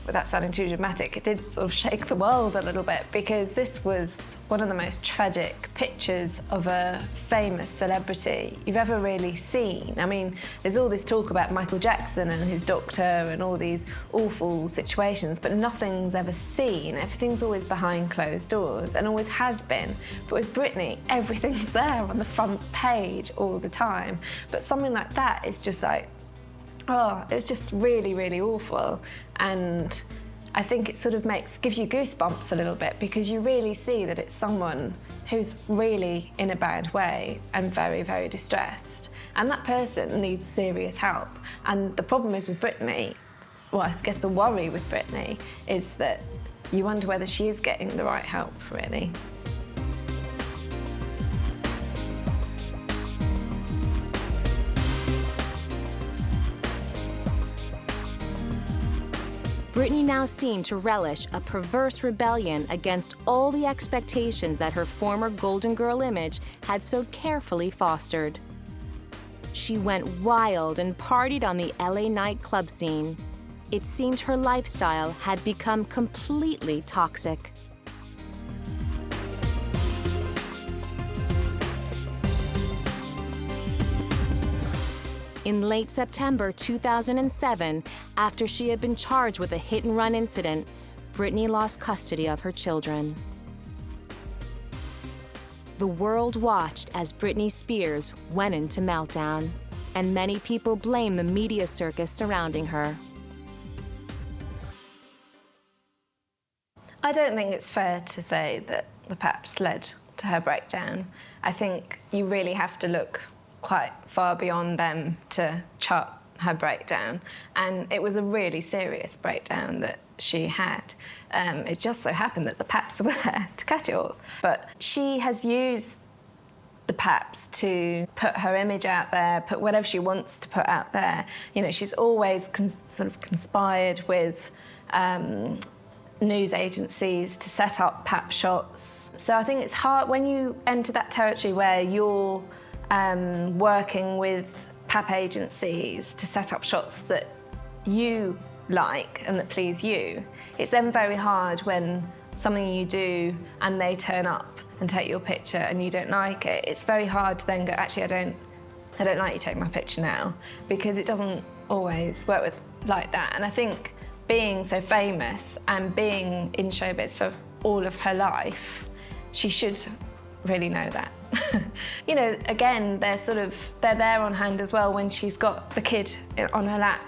without sounding too dramatic, it did sort of shake the world a little bit, because this was one of the most tragic pictures of a famous celebrity you've ever really seen. I mean, there's all this talk about Michael Jackson and his doctor and all these awful situations, but nothing's ever seen. Everything's always behind closed doors and always has been. But with Britney, everything's there on the front page all the time. But something like that is just like, oh, it was just really, really awful. And I think it sort of gives you goosebumps a little bit, because you really see that it's someone who's really in a bad way and very, very distressed. And that person needs serious help. And the problem is with Britney, well, I guess the worry with Britney is that you wonder whether she is getting the right help, really. Britney now seemed to relish a perverse rebellion against all the expectations that her former Golden Girl image had so carefully fostered. She went wild and partied on the LA nightclub scene. It seemed her lifestyle had become completely toxic. In late September 2007, after she had been charged with a hit-and-run incident, Britney lost custody of her children. The world watched as Britney Spears went into meltdown, and many people blame the media circus surrounding her. I don't think it's fair to say that the PAPs led to her breakdown. I think you really have to look quite far beyond them to chart her breakdown, and it was a really serious breakdown that she had. It just so happened that the PAPs were there to catch it all. But she has used the PAPs to put her image out there, put whatever she wants to put out there. You know, she's always sort of conspired with news agencies to set up PAP shots. So I think it's hard when you enter that territory where you're working with PAP agencies to set up shots that you like and that please you. It's then very hard when something you do and they turn up and take your picture and you don't like it. It's very hard to then go, actually, I don't like you taking my picture now, because it doesn't always work like that. And I think being so famous and being in showbiz for all of her life, she should really know that. You know, again, they're there on hand as well when she's got the kid on her lap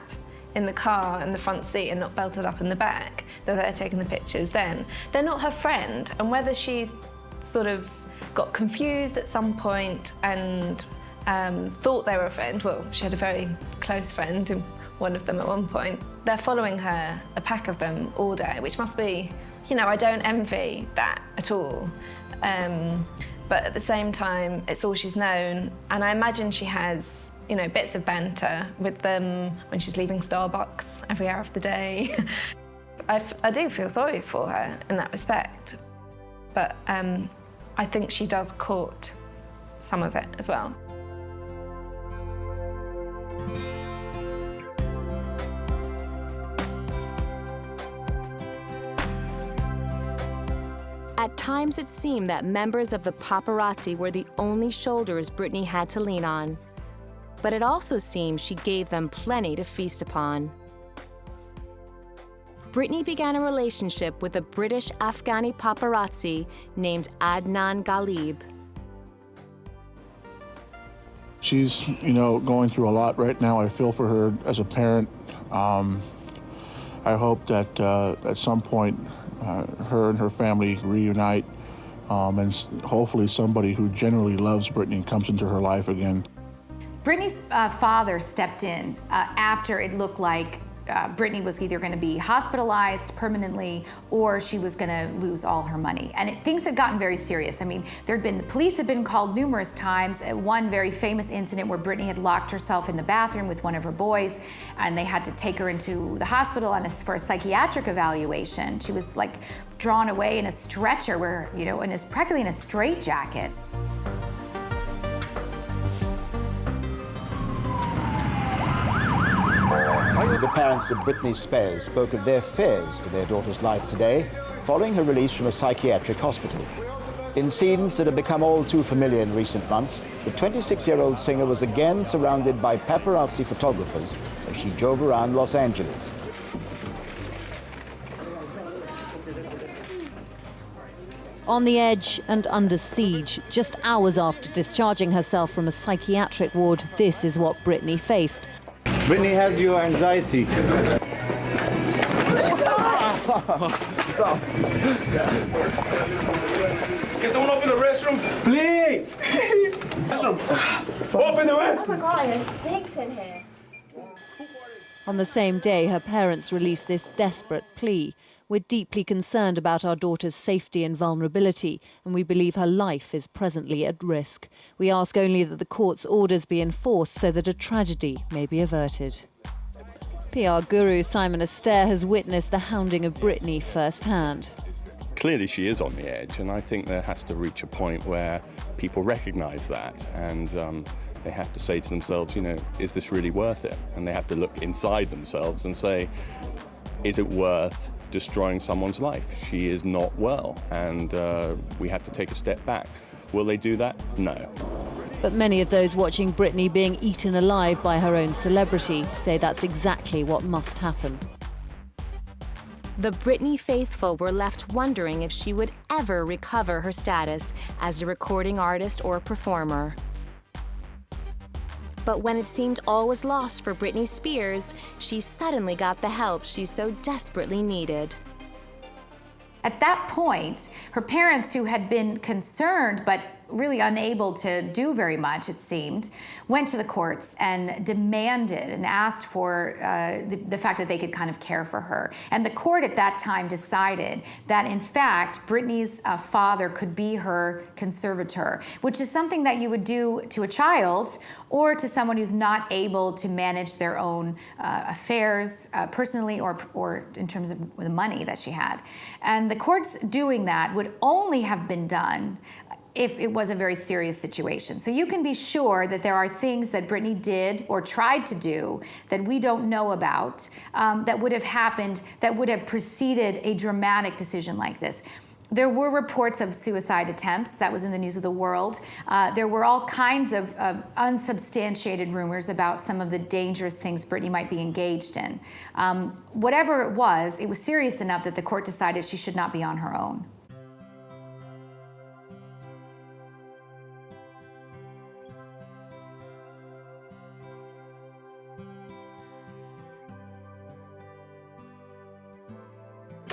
in the car in the front seat and not belted up in the back. They're there taking the pictures then. They're not her friend, and whether she's sort of got confused at some point and thought they were a friend, well, she had a very close friend, and one of them at one point. They're following her, a pack of them, all day, which must be, you know, I don't envy that at all. But at the same time, it's all she's known. And I imagine she has, you know, bits of banter with them when she's leaving Starbucks every hour of the day. I do feel sorry for her in that respect. But I think she does court some of it as well. At times it seemed that members of the paparazzi were the only shoulders Britney had to lean on. But it also seemed she gave them plenty to feast upon. Britney began a relationship with a British Afghani paparazzi named Adnan Ghalib. She's, going through a lot right now. I feel for her as a parent. I hope that at some point her and her family reunite, and hopefully somebody who genuinely loves Britney comes into her life again. Britney's father stepped in after it looked like Britney was either going to be hospitalized permanently or she was going to lose all her money. And things had gotten very serious. I mean, the police had been called numerous times. One very famous incident where Britney had locked herself in the bathroom with one of her boys, and they had to take her into the hospital for a psychiatric evaluation. She was like drawn away in a stretcher where, and is practically in a straitjacket. The parents of Britney Spears spoke of their fears for their daughter's life today, following her release from a psychiatric hospital. In scenes that have become all too familiar in recent months, the 26-year-old singer was again surrounded by paparazzi photographers as she drove around Los Angeles. On the edge and under siege, just hours after discharging herself from a psychiatric ward, this is what Britney faced. Britney has your anxiety. Can someone open the restroom? Please! Restroom. Open the restroom! Oh my God, there's snakes in here. On the same day, her parents released this desperate plea. We're deeply concerned about our daughter's safety and vulnerability, and we believe her life is presently at risk. We ask only that the court's orders be enforced so that a tragedy may be averted. PR guru Simon Astaire has witnessed the hounding of Britney firsthand. Clearly she is on the edge, and I think there has to reach a point where people recognise that, and they have to say to themselves, is this really worth it? And they have to look inside themselves and say, is it worth destroying someone's life? She is not well, and we have to take a step back. Will they do that? No. But many of those watching Britney being eaten alive by her own celebrity say that's exactly what must happen. The Britney faithful were left wondering if she would ever recover her status as a recording artist or performer. But when it seemed all was lost for Britney Spears, she suddenly got the help she so desperately needed. At that point, her parents, who had been concerned but really unable to do very much, it seemed, went to the courts and demanded and asked for the fact that they could kind of care for her. And the court at that time decided that, in fact, Britney's father could be her conservator, which is something that you would do to a child or to someone who's not able to manage their own affairs personally or in terms of the money that she had. And the courts doing that would only have been done if it was a very serious situation. So you can be sure that there are things that Britney did or tried to do that we don't know about that would have happened, that would have preceded a dramatic decision like this. There were reports of suicide attempts. That was in the news of the world. There were all kinds of unsubstantiated rumors about some of the dangerous things Britney might be engaged in. Whatever it was serious enough that the court decided she should not be on her own.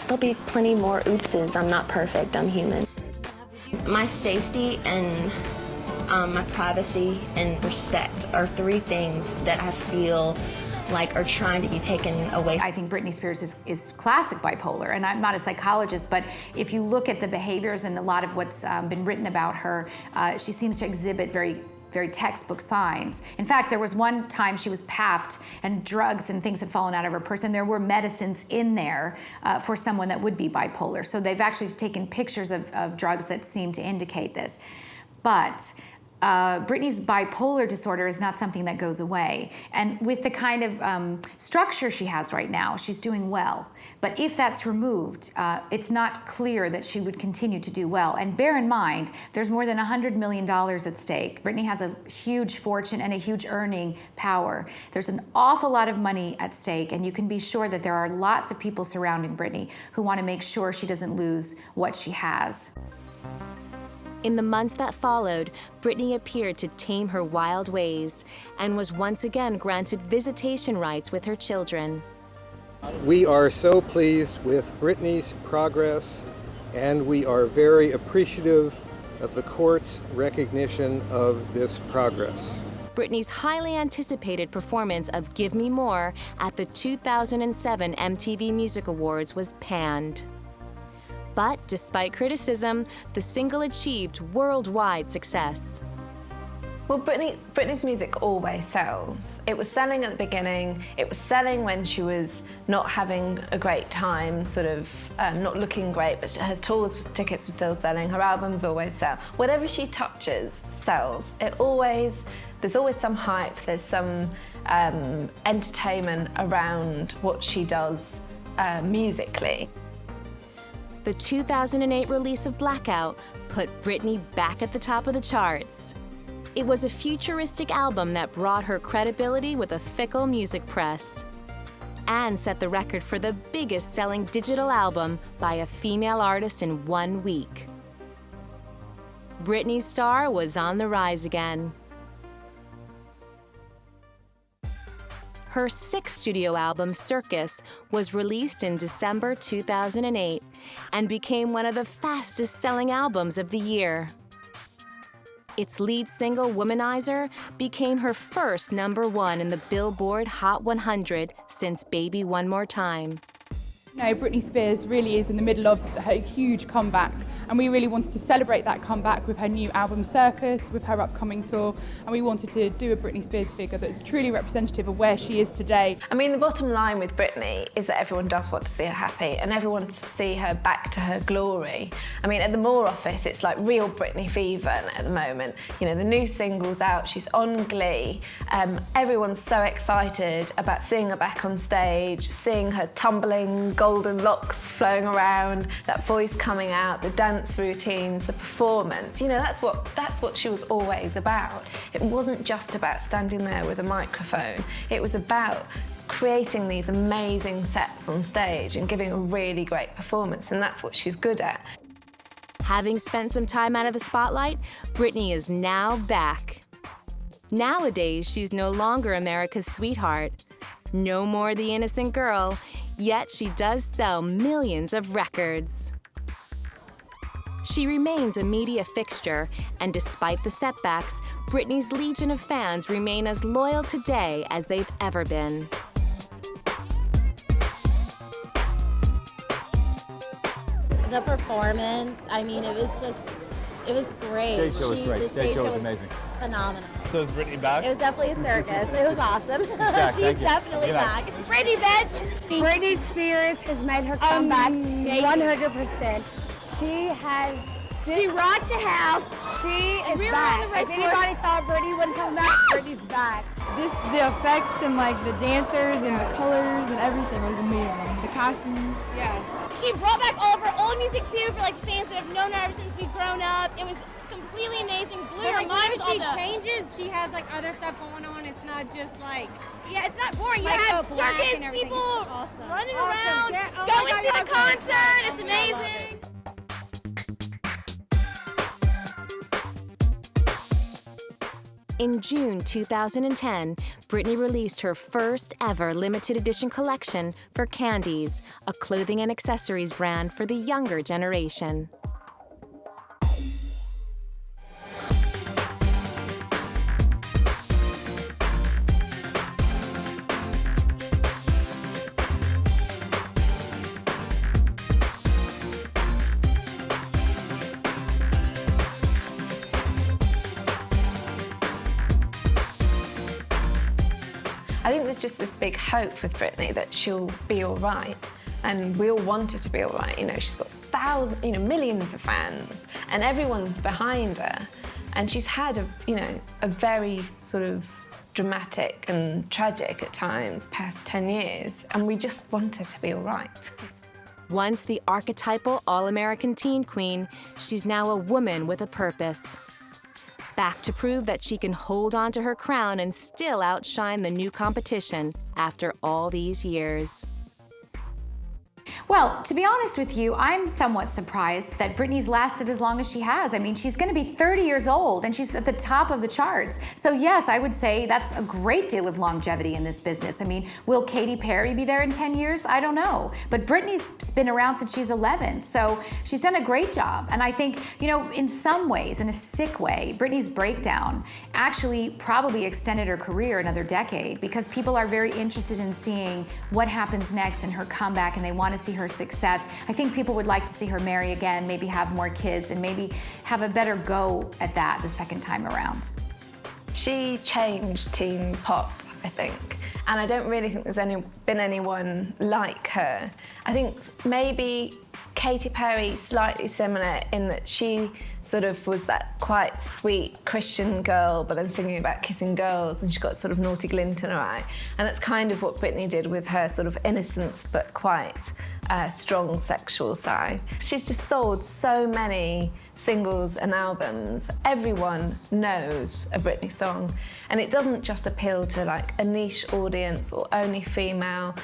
There'll be plenty more oopses. I'm not perfect, I'm human. My safety and my privacy and respect are three things that I feel like are trying to be taken away. I think Britney Spears is classic bipolar, and I'm not a psychologist, but if you look at the behaviors and a lot of what's been written about her, she seems to exhibit very textbook signs. In fact, there was one time she was papped and drugs and things had fallen out of her purse, and there were medicines in there for someone that would be bipolar. So they've actually taken pictures of drugs that seem to indicate this. But Britney's bipolar disorder is not something that goes away. And with the kind of structure she has right now, she's doing well. But if that's removed, it's not clear that she would continue to do well. And bear in mind, there's more than $100 million at stake. Britney has a huge fortune and a huge earning power. There's an awful lot of money at stake, and you can be sure that there are lots of people surrounding Britney who want to make sure she doesn't lose what she has. In the months that followed, Britney appeared to tame her wild ways and was once again granted visitation rights with her children. We are so pleased with Britney's progress, and we are very appreciative of the court's recognition of this progress. Britney's highly anticipated performance of Give Me More at the 2007 MTV Music Awards was panned. But despite criticism, the single achieved worldwide success. Well, Britney's music always sells. It was selling at the beginning, it was selling when she was not having a great time, sort of not looking great, but her tours tickets were still selling, her albums always sell. Whatever she touches sells. There's always some hype, there's some entertainment around what she does musically. The 2008 release of Blackout put Britney back at the top of the charts. It was a futuristic album that brought her credibility with a fickle music press and set the record for the biggest selling digital album by a female artist in 1 week. Britney's star was on the rise again. Her sixth studio album, Circus, was released in December 2008 and became one of the fastest-selling albums of the year. Its lead single, Womanizer, became her first #1 in the Billboard Hot 100 since Baby One More Time. You know, Britney Spears really is in the middle of her huge comeback, and we really wanted to celebrate that comeback with her new album Circus, with her upcoming tour, and we wanted to do a Britney Spears figure that's truly representative of where she is today. I mean, the bottom line with Britney is that everyone does want to see her happy, and everyone wants to see her back to her glory. I mean, at the Moore office, it's like real Britney fever at the moment. You know, the new single's out, she's on Glee. Everyone's so excited about seeing her back on stage, seeing her tumbling golden locks flowing around, that voice coming out, the dance routines, the performance. You know, that's what she was always about. It wasn't just about standing there with a microphone. It was about creating these amazing sets on stage and giving a really great performance, and that's what she's good at. Having spent some time out of the spotlight, Britney is now back. Nowadays, she's no longer America's sweetheart. No more the innocent girl, yet she does sell millions of records. She remains a media fixture, and despite the setbacks, Britney's legion of fans remain as loyal today as they've ever been. The performance, I mean, it was great. Stage show was great. Stage show was amazing. Phenomenal. So is Britney back? It was definitely a circus. It was awesome. She's definitely back. It's Britney, bitch! Britney Spears has made her comeback 100%. She rocked the house. She is back. If anybody thought Britney wouldn't come back, Britney's back. The effects and like the dancers and the colors and everything was amazing. The costumes. Yes. She brought back all of her old music too for like fans that have known her ever since we've grown up. It was completely amazing. Blew her mind with all the changes, she has like other stuff going on. It's not just like, yeah, it's not boring. You like have circus people running around, going to the concert. It's amazing. In June 2010, Britney released her first ever limited edition collection for Candies, a clothing and accessories brand for the younger generation. I think there's just this big hope with Britney that she'll be all right, and we all want her to be all right. You know, she's got millions of fans, and everyone's behind her. And she's had a very sort of dramatic and tragic at times past 10 years, and we just want her to be all right. Once the archetypal all-American teen queen, she's now a woman with a purpose. Back to prove that she can hold on to her crown and still outshine the new competition after all these years. Well, to be honest with you, I'm somewhat surprised that Britney's lasted as long as she has. I mean, she's going to be 30 years old and she's at the top of the charts. So yes, I would say that's a great deal of longevity in this business. I mean, will Katy Perry be there in 10 years? I don't know. But Britney's been around since she's 11, so she's done a great job. And I think, in some ways, in a sick way, Britney's breakdown actually probably extended her career another decade, because people are very interested in seeing what happens next in her comeback, and they want to see her success. I think people would like to see her marry again, maybe have more kids, and maybe have a better go at that the second time around. She changed teen pop, I think, and I don't really think there's been anyone like her. I think maybe Katy Perry slightly similar in that she sort of was that quite sweet Christian girl, but then singing about kissing girls, and she got sort of naughty glint in her eye. And that's kind of what Britney did with her sort of innocence, but quite strong sexual side. She's just sold so many singles and albums. Everyone knows a Britney song, and it doesn't just appeal to like a niche audience or only female.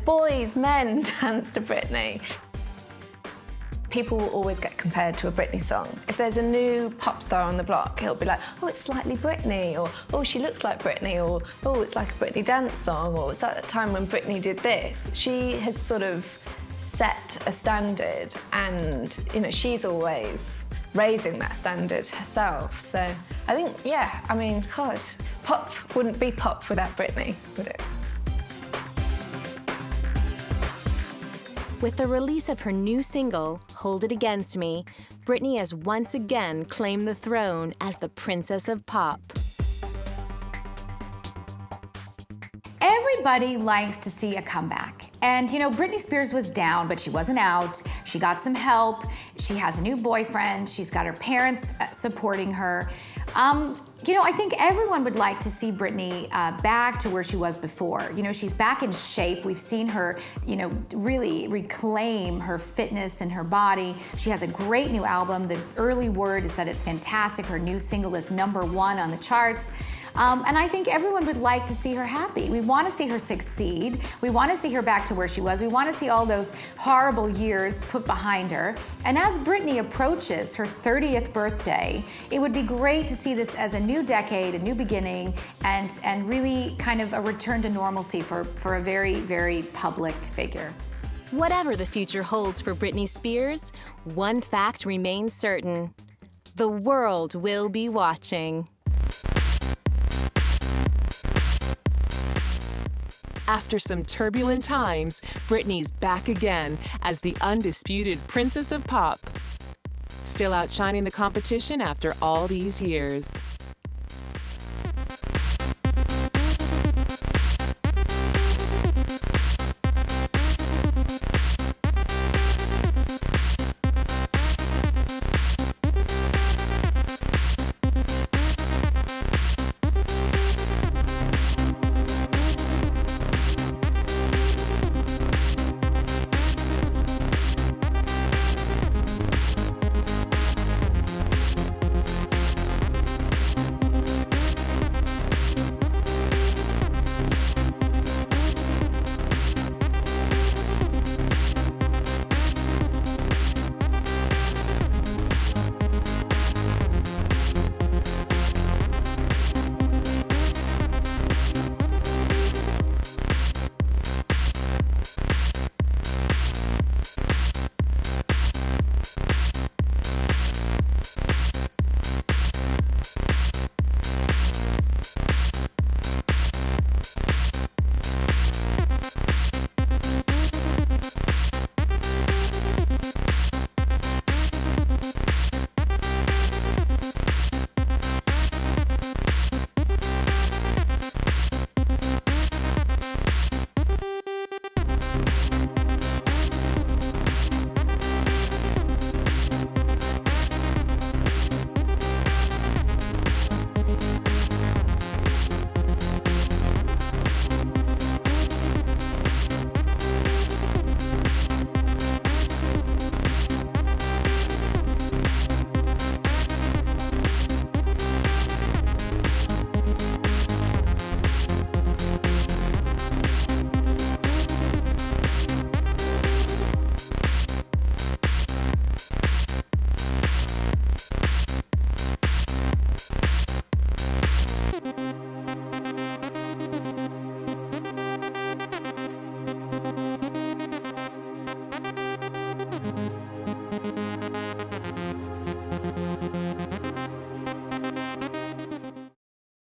Boys, men dance to Britney. People will always get compared to a Britney song. If there's a new pop star on the block, it'll be like, oh, it's slightly Britney, or oh, she looks like Britney, or oh, it's like a Britney dance song, or it's at the time when Britney did this. She has sort of set a standard, and she's always raising that standard herself. So I think, God, pop wouldn't be pop without Britney, would it? With the release of her new single, Hold It Against Me, Britney has once again claimed the throne as the Princess of Pop. Everybody likes to see a comeback. And Britney Spears was down, but she wasn't out. She got some help. She has a new boyfriend. She's got her parents supporting her. I think everyone would like to see Britney back to where she was before. She's back in shape. We've seen her, really reclaim her fitness and her body. She has a great new album. The early word is that it's fantastic. Her new single is #1 on the charts. And I think everyone would like to see her happy. We want to see her succeed. We want to see her back to where she was. We want to see all those horrible years put behind her. And as Britney approaches her 30th birthday, it would be great to see this as a new decade, a new beginning, and really kind of a return to normalcy for a very, very public figure. Whatever the future holds for Britney Spears, one fact remains certain: the world will be watching. After some turbulent times, Britney's back again as the undisputed Princess of Pop, still outshining the competition after all these years.